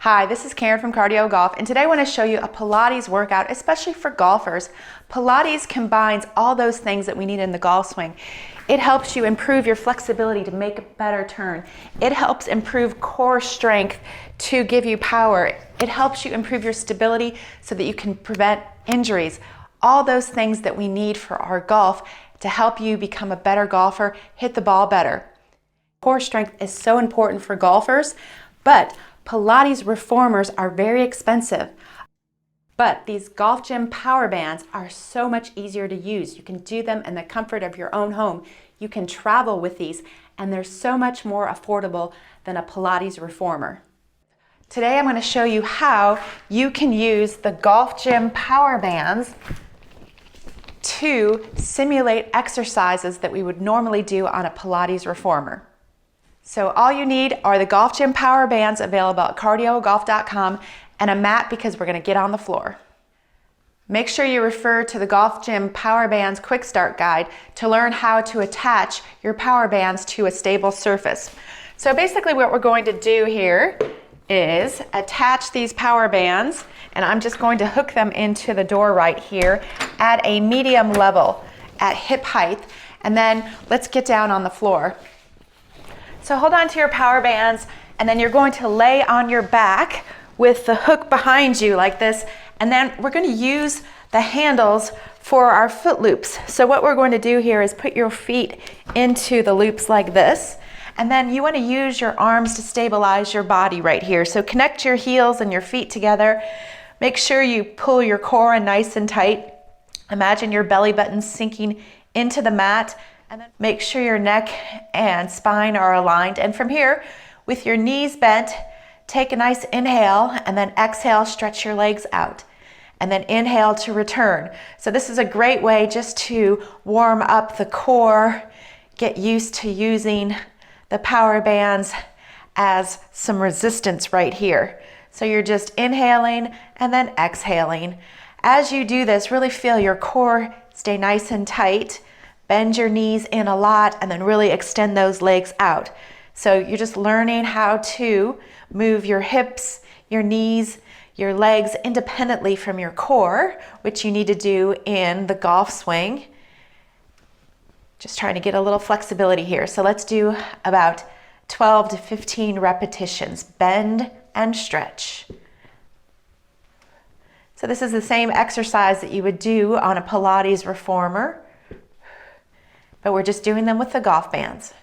Hi, this is Karen from CardioGolf, and today I want to show you a Pilates workout, especially for golfers. Pilates combines all those things that we need in the golf swing. It helps you improve your flexibility to make a better turn. It helps improve core strength to give you power. It helps you improve your stability so that you can prevent injuries. All those things that we need for our golf to help you become a better golfer, hit the ball better. Core strength is so important for golfers, but Pilates reformers are very expensive. But these GolfGym power bands are so much easier to use. You can do them in the comfort of your own home. You can travel with these, and they're so much more affordable than a Pilates reformer. Today I'm going to show you how you can use the GolfGym power bands to simulate exercises that we would normally do on a Pilates reformer. So all you need are the GolfGym power bands available at CardioGolf.com and a mat because we're going to get on the floor. Make sure you refer to the GolfGym power bands quick start guide to learn how to attach your power bands to a stable surface. So basically what we're going to do here is attach these power bands, and I'm just going to hook them into the door right here at a medium level at hip height, and then let's get down on the floor. So hold on to your power bands, and then you're going to lay on your back with the hook behind you like this, and then we're going to use the handles for our foot loops. So what we're going to do here is put your feet into the loops like this, and then you want to use your arms to stabilize your body right here. So connect your heels and your feet together. Make sure you pull your core in nice and tight. Imagine your belly button sinking into the mat. And then make sure your neck and spine are aligned. And from here, with your knees bent, take a nice inhale and then exhale, stretch your legs out. And then inhale to return. So this is a great way just to warm up the core, get used to using the power bands as some resistance right here. So you're just inhaling and then exhaling. As you do this, really feel your core stay nice and tight. Bend your knees in a lot and then really extend those legs out. So you're just learning how to move your hips, your knees, your legs independently from your core, which you need to do in the golf swing. Just trying to get a little flexibility here. So let's do about 12 to 15 repetitions. Bend and stretch. So this is the same exercise that you would do on a Pilates reformer, but we're just doing them with the golf bands.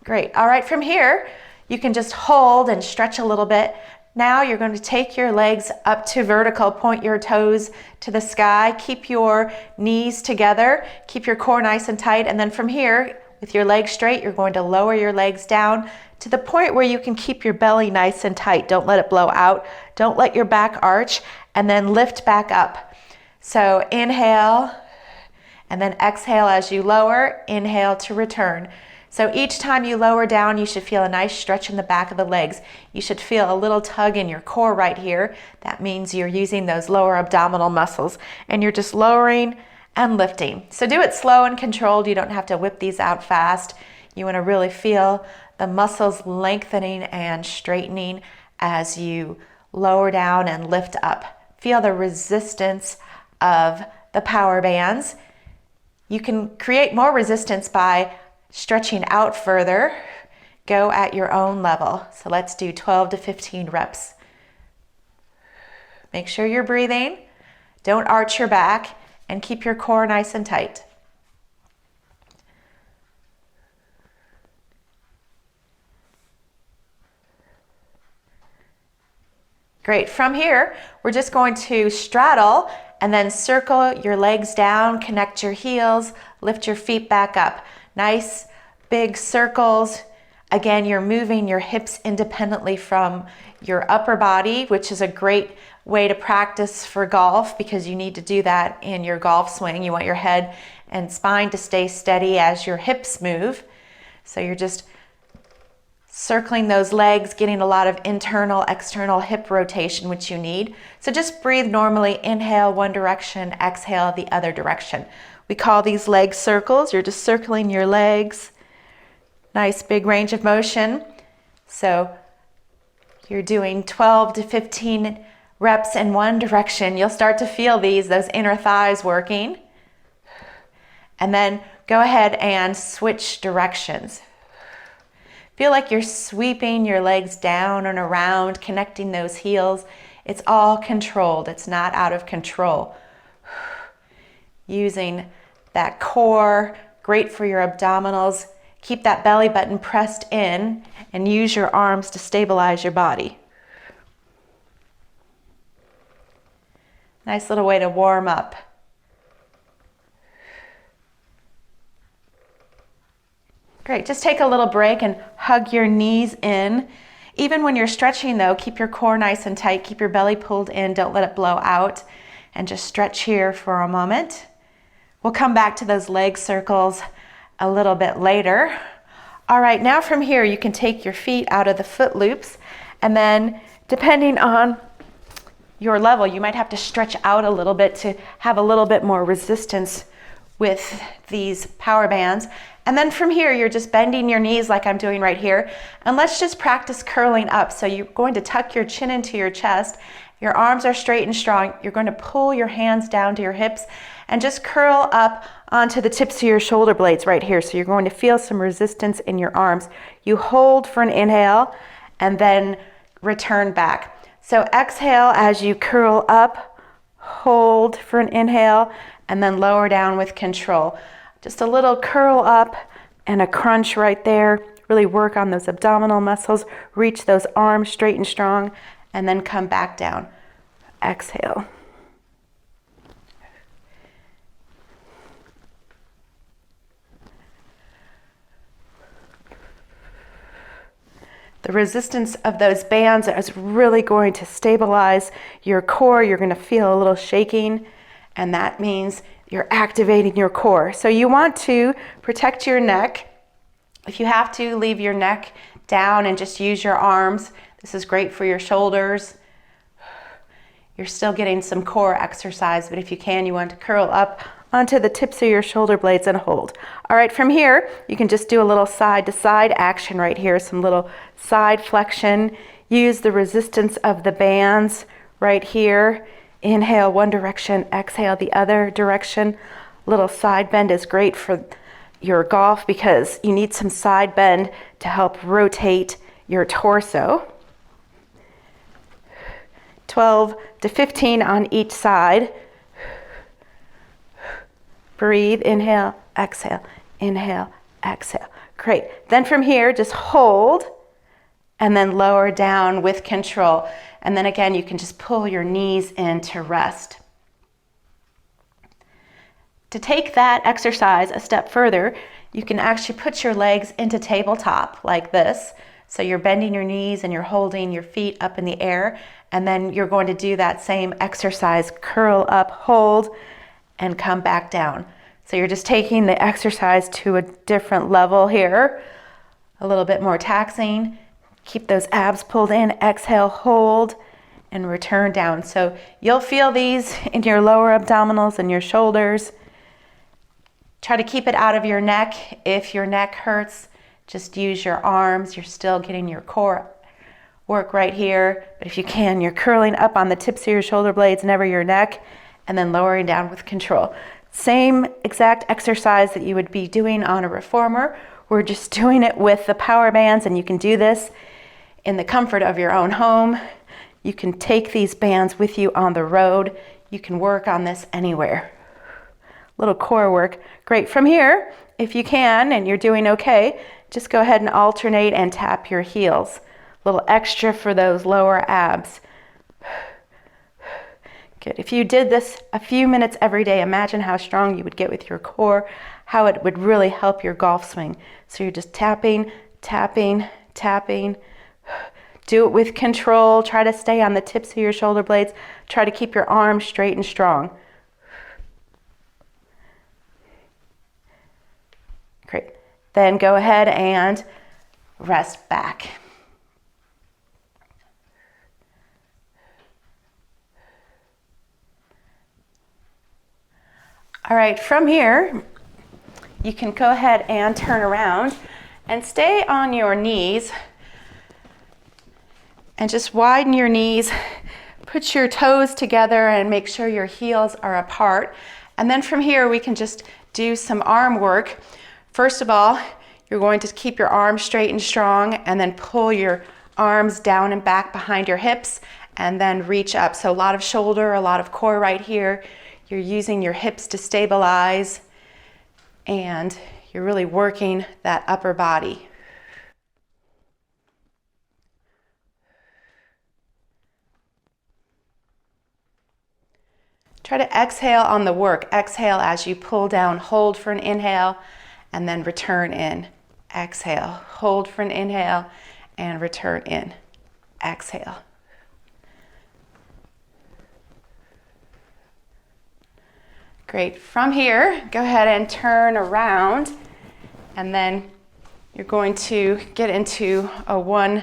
Great. All right, from here, you can just hold and stretch a little bit. Now you're going to take your legs up to vertical, point your toes to the sky, keep your knees together, keep your core nice and tight, and then from here, with your legs straight, you're going to lower your legs down to the point where you can keep your belly nice and tight. Don't let it blow out. Don't let your back arch, and then lift back up. So inhale, and then exhale as you lower, inhale to return. So each time you lower down, you should feel a nice stretch in the back of the legs. You should feel a little tug in your core right here. That means you're using those lower abdominal muscles, and you're just lowering and lifting. So do it slow and controlled. You don't have to whip these out fast. You want to really feel the muscles lengthening and straightening as you lower down and lift up. Feel the resistance of the power bands. You can create more resistance by stretching out further. Go at your own level. So let's do 12 to 15 reps. Make sure you're breathing. Don't arch your back, and keep your core nice and tight. Great. From here, we're just going to straddle and then circle your legs down, connect your heels, lift your feet back up. Nice big circles. Again, you're moving your hips independently from your upper body, which is a great way to practice for golf because you need to do that in your golf swing. You want your head and spine to stay steady as your hips move. So you're just circling those legs, getting a lot of internal, external hip rotation, which you need. So just breathe normally. Inhale one direction, exhale the other direction. We call these leg circles. You're just circling your legs. Nice big range of motion. So you're doing 12 to 15 reps in one direction, you'll start to feel those inner thighs working. And then go ahead and switch directions. Feel like you're sweeping your legs down and around, connecting those heels. It's all controlled. It's not out of control. Using that core, great for your abdominals. Keep that belly button pressed in and use your arms to stabilize your body. Nice little way to warm up. Great, just take a little break and hug your knees in. Even when you're stretching though, keep your core nice and tight, keep your belly pulled in, don't let it blow out, and just stretch here for a moment. We'll come back to those leg circles a little bit later. All right, now from here, you can take your feet out of the foot loops, and then depending on your level, you might have to stretch out a little bit to have a little bit more resistance with these power bands. And then from here, you're just bending your knees like I'm doing right here. And let's just practice curling up. So you're going to tuck your chin into your chest. Your arms are straight and strong. You're going to pull your hands down to your hips and just curl up onto the tips of your shoulder blades right here. So you're going to feel some resistance in your arms. You hold for an inhale and then return back. So exhale as you curl up, hold for an inhale, and then lower down with control. Just a little curl up and a crunch right there. Really work on those abdominal muscles. Reach those arms straight and strong, and then come back down. Exhale. The resistance of those bands is really going to stabilize your core. You're going to feel a little shaking, and that means you're activating your core. So you want to protect your neck. If you have to, leave your neck down and just use your arms. This is great for your shoulders. You're still getting some core exercise, but if you can, you want to curl up onto the tips of your shoulder blades and hold. All right, from here, you can just do a little side to side action right here, some little side flexion. Use the resistance of the bands right here. Inhale one direction, exhale the other direction. Little side bend is great for your golf because you need some side bend to help rotate your torso. 12 to 15 on each side. Breathe, inhale, exhale, inhale, exhale. Great. Then from here, just hold and then lower down with control. And then again, you can just pull your knees in to rest. To take that exercise a step further, you can actually put your legs into tabletop like this. So you're bending your knees and you're holding your feet up in the air. And then you're going to do that same exercise, curl up, hold, and come back down. So you're just taking the exercise to a different level here, a little bit more taxing. Keep those abs pulled in, exhale, hold, and return down. So you'll feel these in your lower abdominals and your shoulders. Try to keep it out of your neck. If your neck hurts, just use your arms. You're still getting your core work right here. But if you can, you're curling up on the tips of your shoulder blades, never your neck, and then lowering down with control. Same exact exercise that you would be doing on a reformer. We're just doing it with the power bands, and you can do this in the comfort of your own home. You can take these bands with you on the road. You can work on this anywhere. Little core work. Great. From here, if you can and you're doing okay, just go ahead and alternate and tap your heels. A little extra for those lower abs. Good. If you did this a few minutes every day, imagine how strong you would get with your core, how it would really help your golf swing. So you're just tapping, tapping, tapping. Do it with control. Try to stay on the tips of your shoulder blades. Try to keep your arms straight and strong. Great. Then go ahead and rest back. All right, from here, you can go ahead and turn around and stay on your knees And just widen your knees, put your toes together and make sure your heels are apart. And then from here, we can just do some arm work. First of all, you're going to keep your arms straight and strong and then pull your arms down and back behind your hips and then reach up. So a lot of shoulder, a lot of core right here. You're using your hips to stabilize and you're really working that upper body. Try to exhale on the work. Exhale as you pull down. Hold for an inhale and then return in. Exhale. Hold for an inhale and return in. Exhale. Great. From here, go ahead and turn around and then you're going to get into a one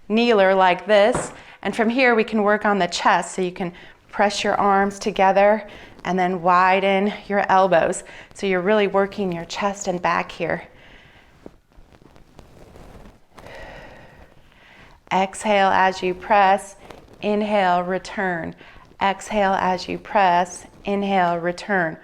kneeler like this. And from here, we can work on the chest. So you can press your arms together and then widen your elbows. So you're really working your chest and back here. Exhale as you press, inhale, return. Exhale as you press, inhale, return.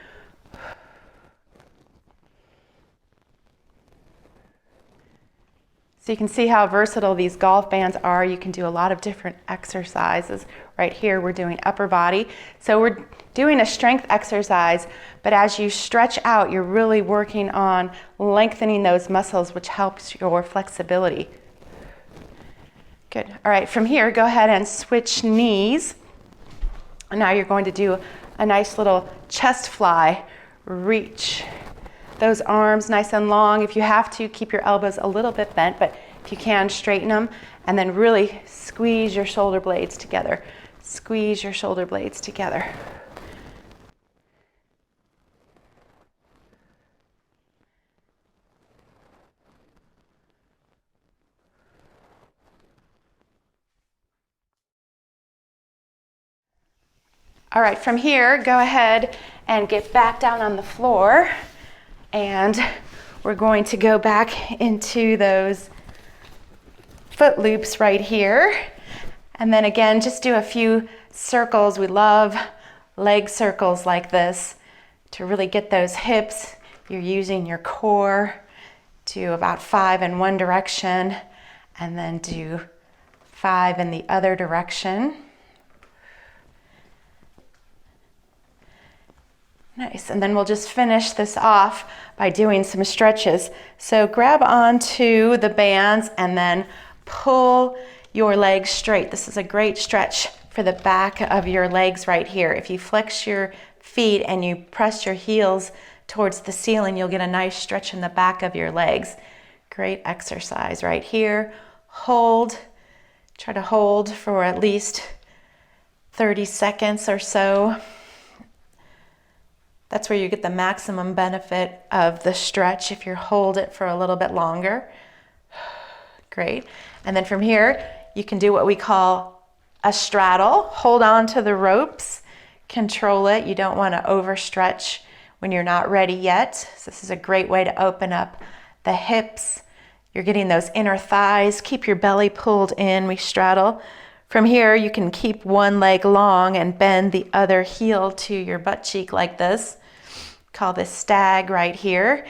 So you can see how versatile these golf bands are. You can do a lot of different exercises. Right here, we're doing upper body. So we're doing a strength exercise, but as you stretch out, you're really working on lengthening those muscles, which helps your flexibility. Good. All right, from here, go ahead and switch knees. And now you're going to do a nice little chest fly. Reach those arms nice and long. If you have to, keep your elbows a little bit bent, but if you can, straighten them. And then really squeeze your shoulder blades together. Squeeze your shoulder blades together. All right, from here, go ahead and get back down on the floor. And we're going to go back into those foot loops right here. And then again, just do a few circles. We love leg circles like this to really get those hips. You're using your core. Do about 5 in one direction and then do 5 in the other direction. Nice, and then we'll just finish this off by doing some stretches. So grab onto the bands and then pull your legs straight. This is a great stretch for the back of your legs right here. If you flex your feet and you press your heels towards the ceiling, you'll get a nice stretch in the back of your legs. Great exercise right here. Hold, try to hold for at least 30 seconds or so. That's where you get the maximum benefit of the stretch if you hold it for a little bit longer. Great. And then from here, you can do what we call a straddle. Hold on to the ropes, control it. You don't want to overstretch when you're not ready yet. So this is a great way to open up the hips. You're getting those inner thighs. Keep your belly pulled in. We straddle. From here, you can keep one leg long and bend the other heel to your butt cheek like this. Call this stag right here.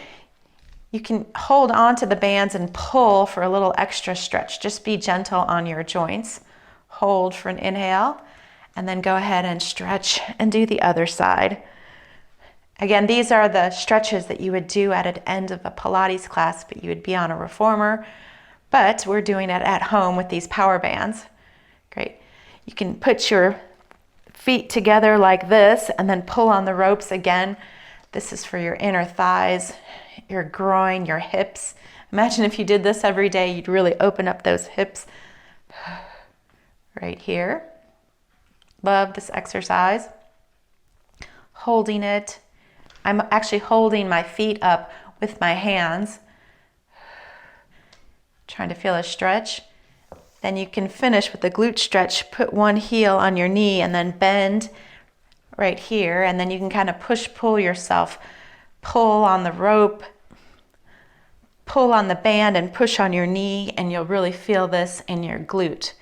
You can hold on to the bands and pull for a little extra stretch. Just be gentle on your joints. Hold for an inhale, and then go ahead and stretch and do the other side. Again, these are the stretches that you would do at an end of a Pilates class, but you would be on a reformer. But we're doing it at home with these power bands. Great. You can put your feet together like this and then pull on the ropes again. This is for your inner thighs, your groin, your hips. Imagine if you did this every day, you'd really open up those hips right here. Love this exercise. Holding it. I'm actually holding my feet up with my hands. Trying to feel a stretch. Then you can finish with the glute stretch. Put one heel on your knee and then bend right here. And then you can kind of push-pull yourself. Pull on the rope, pull on the band and push on your knee, and you'll really feel this in your glute.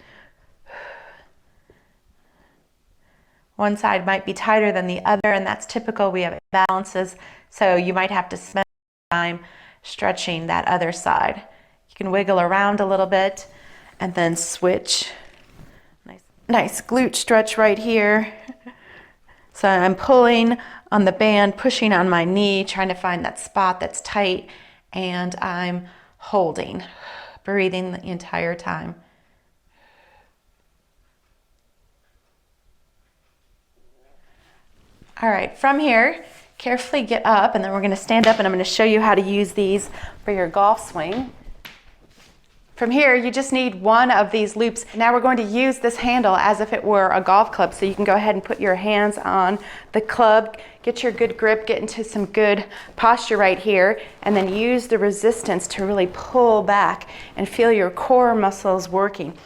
One side might be tighter than the other, and that's typical. We have imbalances, so you might have to spend time stretching that other side. You can wiggle around a little bit and then switch. Nice glute stretch right here. So I'm pulling on the band, pushing on my knee, trying to find that spot that's tight, and I'm holding, breathing the entire time. All right, from here, carefully get up, and then we're going to stand up, and I'm going to show you how to use these for your golf swing. From here, you just need one of these loops. Now we're going to use this handle as if it were a golf club, so you can go ahead and put your hands on the club, get your good grip, get into some good posture right here, and then use the resistance to really pull back and feel your core muscles working.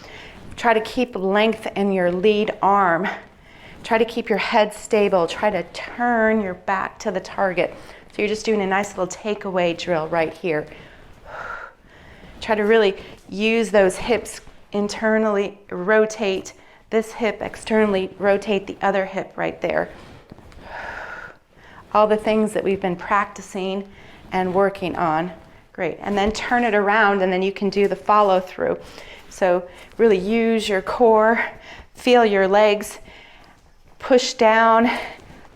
Try to keep length in your lead arm. Try to keep your head stable. Try to turn your back to the target. So you're just doing a nice little takeaway drill right here. Try to really use those hips internally, rotate this hip externally, rotate the other hip right there. All the things that we've been practicing and working on. Great. And then turn it around, and then you can do the follow through. So really use your core, feel your legs push down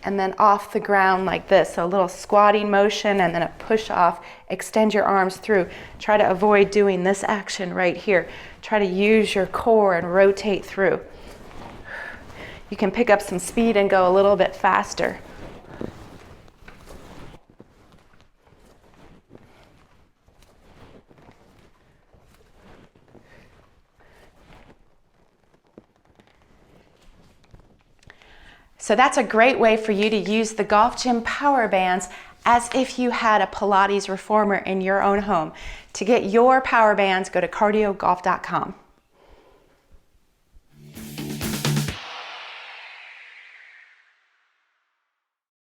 and then off the ground like this. So a little squatting motion and then a push off. Extend your arms through. Try to avoid doing this action right here. Try to use your core and rotate through. You can pick up some speed and go a little bit faster. So that's a great way for you to use the GolfGym power bands as if you had a Pilates reformer in your own home. To get your power bands, go to CardioGolf.com.